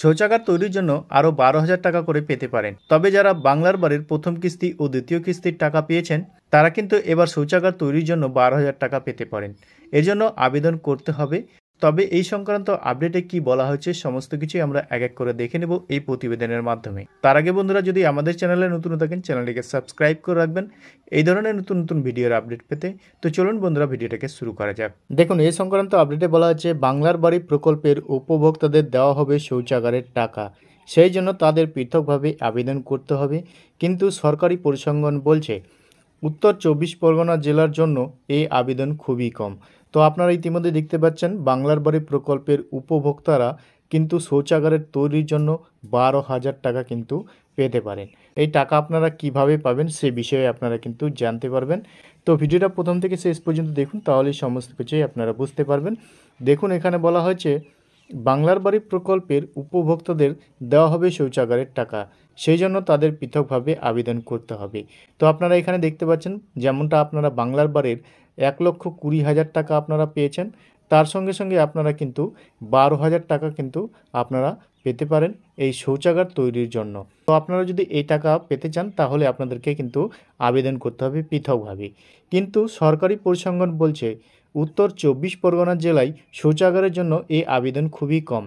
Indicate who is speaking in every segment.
Speaker 1: শৌচাগার তৈরির জন্য আরও 12,000 টাকা করে পেতে পারেন। তবে যারা বাংলার বাড়ির প্রথম কিস্তি ও দ্বিতীয় কিস্তির টাকা পেয়েছেন তারা কিন্তু এবার শৌচাগার তৈরির জন্য 12,000 টাকা পেতে পারেন। এর জন্য আবেদন করতে হবে। তবে এই সংক্রান্ত আপডেটে কি বলা হয়েছে সমস্ত কিছুই আমরা এক এক করে দেখে নেব এই প্রতিবেদনের মাধ্যমে। তার আগে বন্ধুরা, যদি আমাদের চ্যানেলে নতুন থাকেন চ্যানেলটিকে সাবস্ক্রাইব করে রাখবেন এই ধরনের নতুন নতুন ভিডিওর আপডেট পেতে। তো চলুন বন্ধুরা, ভিডিওটাকে শুরু করা যাক। দেখুন, এই সংক্রান্ত আপডেটে বলা হচ্ছে বাংলার বাড়ি প্রকল্পের উপভোক্তাদের দেওয়া হবে শৌচাগারের টাকা, সেই জন্য তাদের পৃথকভাবে আবেদন করতে হবে। কিন্তু সরকারি পরিসংখ্যান বলছে উত্তর 24 পরগনা জেলার জন্য এই আবেদন খুবই কম। তো আপনারা ইতিমধ্যে দেখতে পাচ্ছেন বাংলার বাড়ি প্রকল্পের উপভোক্তারা কিন্তু শৌচাগারের তৈরির জন্য 12,000 টাকা কিন্তু পেতে পারেন। এই টাকা আপনারা কিভাবে পাবেন সে বিষয়ে আপনারা কিন্তু জানতে পারবেন। তো ভিডিওটা প্রথম থেকে শেষ পর্যন্ত দেখুন, তাহলেই সমস্ত কিছুই আপনারা বুঝতে পারবেন। দেখুন, এখানে বলা হয়েছে বাংলার বাড়ি প্রকল্পের উপভোক্তাদের দেওয়া হবে শৌচাগারের টাকা, সেই জন্য তাদের পৃথকভাবে আবেদন করতে হবে। তো আপনারা এখানে দেখতে পাচ্ছেন যেমনটা আপনারা বাংলার বাড়ির 1,20,000 টাকা আপনারা পেয়েছেন, তার সঙ্গে সঙ্গে আপনারা কিন্তু 12,000 টাকা কিন্তু আপনারা পেতে পারেন এই শৌচাগার তৈরির জন্য। তো আপনারা যদি এই টাকা পেতে চান তাহলে আপনাদেরকে কিন্তু আবেদন করতে হবে পৃথকভাবে। কিন্তু সরকারি পরিসংখ্যান বলছে উত্তর 24 পরগনা জেলায় শৌচাগারের জন্য এই আবেদন খুবই কম।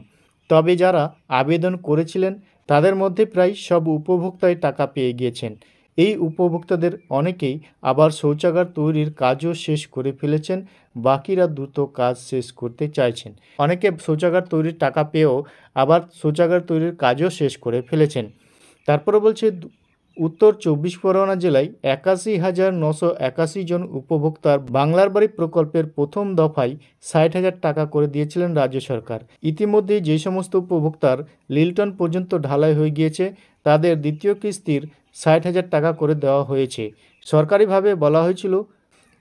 Speaker 1: তবে যারা আবেদন করেছিলেন তাদের মধ্যে প্রায় সব উপভোক্তাই টাকা পেয়ে গিয়েছেন। এই উপভোক্তাদের অনেকেই আবার শৌচাগার তৈরির কাজও শেষ করে ফেলেছেন, বাকিরা দ্রুত কাজ শেষ করতে চাইছেন। অনেকে শৌচাগার তৈরির টাকা পেয়েও আবার শৌচাগার তৈরির কাজও শেষ করে ফেলেছেন। তারপরে বলছে উত্তর 24 পরগনা জেলায় 81,981 জন উপভোক্তার বাংলার বাড়ি প্রকল্পের প্রথম দফায় 60,000 টাকা করে দিয়েছিলেন রাজ্য সরকার। ইতিমধ্যে যে সমস্ত উপভোক্তার লিল্টন পর্যন্ত ঢালাই হয়ে গিয়েছে তাদের দ্বিতীয় কিস্তির 60,000 টাকা করে দেওয়া হয়েছে। সরকারিভাবে বলা হয়েছিল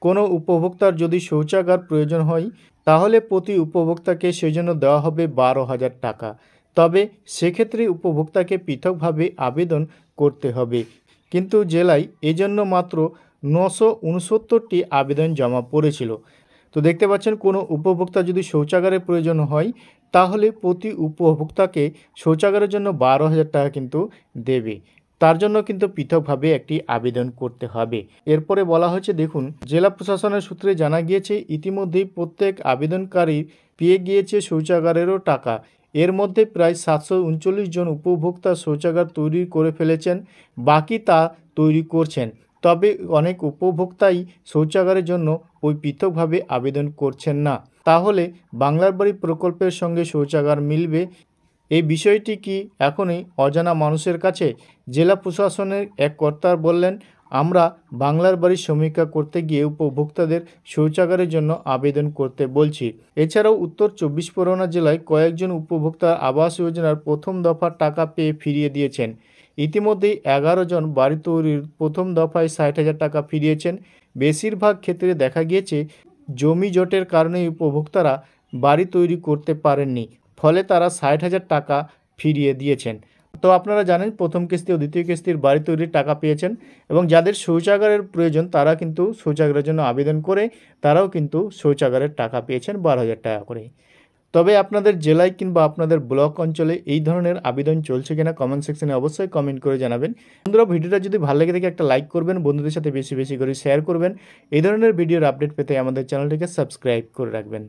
Speaker 1: কোনো উপভোক্তার যদি শৌচাগার প্রয়োজন হয় তাহলে প্রতি উপভোক্তাকে সেই জন্য দেওয়া হবে 12,000 টাকা। তবে সেক্ষেত্রে উপভোক্তাকে পৃথকভাবে আবেদন করতে হবে। কিন্তু জেলায় এজন্য মাত্র 969টি আবেদন জমা পড়েছিল। তো দেখতে পাচ্ছেন কোনো উপভোক্তা যদি শৌচাগারের প্রয়োজন হয় তাহলে প্রতি উপভোক্তাকে শৌচাগারের জন্য 12,000 টাকা কিন্তু দেবে। তার জন্য কিন্তু পৃথকভাবে একটি আবেদন করতে হবে। এরপরে বলা হয়েছে দেখুন, জেলা প্রশাসনের সূত্রে জানা গিয়েছে ইতিমধ্যেই প্রত্যেক আবেদনকারী পেয়ে গিয়েছে শৌচাগারেরও টাকা। এর মধ্যে প্রায় 739 জন উপভোক্তা শৌচাগার তৈরি করে ফেলেছেন, বাকি তা তৈরি করছেন। তবে অনেক উপভোক্তাই শৌচাগারের জন্য ওই পৃথকভাবে আবেদন করছেন না। তাহলে বাংলার বাড়ি প্রকল্পের সঙ্গে শৌচাগার মিলবে? এই বিষয়টি কি এখনই অজানা মানুষের কাছে? জেলা প্রশাসনের এক কর্তা বললেন, আমরা বাংলার বাড়ির সমীক্ষা করতে গিয়ে উপভোক্তাদের শৌচাগারের জন্য আবেদন করতে বলছি। এছাড়াও উত্তর 24 পরগনা জেলায় কয়েকজন উপভোক্তা আবাস যোজনার প্রথম দফার টাকা পেয়ে ফিরিয়ে দিয়েছেন। ইতিমধ্যেই 11 জন বাড়ি তৈরির প্রথম দফায় 60,000 টাকা ফিরিয়েছেন। বেশিরভাগ ক্ষেত্রে দেখা গিয়েছে জমি জটের কারণে উপভোক্তারা বাড়ি তৈরি করতে পারেননি, ফলে তারা 60,000 টাকা ফিরিয়ে দিয়েছেন। তো আপনারা জানেন প্রথম কিস্তি ও দ্বিতীয় কিস্তির বাড়ি তৈরির টাকা পেয়েছেন এবং যাদের শৌচাগারের প্রয়োজন তারা কিন্তু শৌচাগারের জন্য আবেদন করে তারাও কিন্তু শৌচাগারের টাকা পেয়েছেন 12,000 টাকা করে। তবে আপনাদের জেলায় কিংবা আপনাদের ব্লক অঞ্চলে এই ধরনের আবেদন চলছে কিনা কমেন্ট সেকশনে অবশ্যই কমেন্ট করে জানাবেন। বন্ধুরা, ভিডিওটা যদি ভালো লেগে থাকে একটা লাইক করবেন, বন্ধুদের সাথে বেশি বেশি করে শেয়ার করবেন। এই ধরনের ভিডিওর আপডেট পেতে আমাদের চ্যানেলটিকে সাবস্ক্রাইব করে রাখবেন।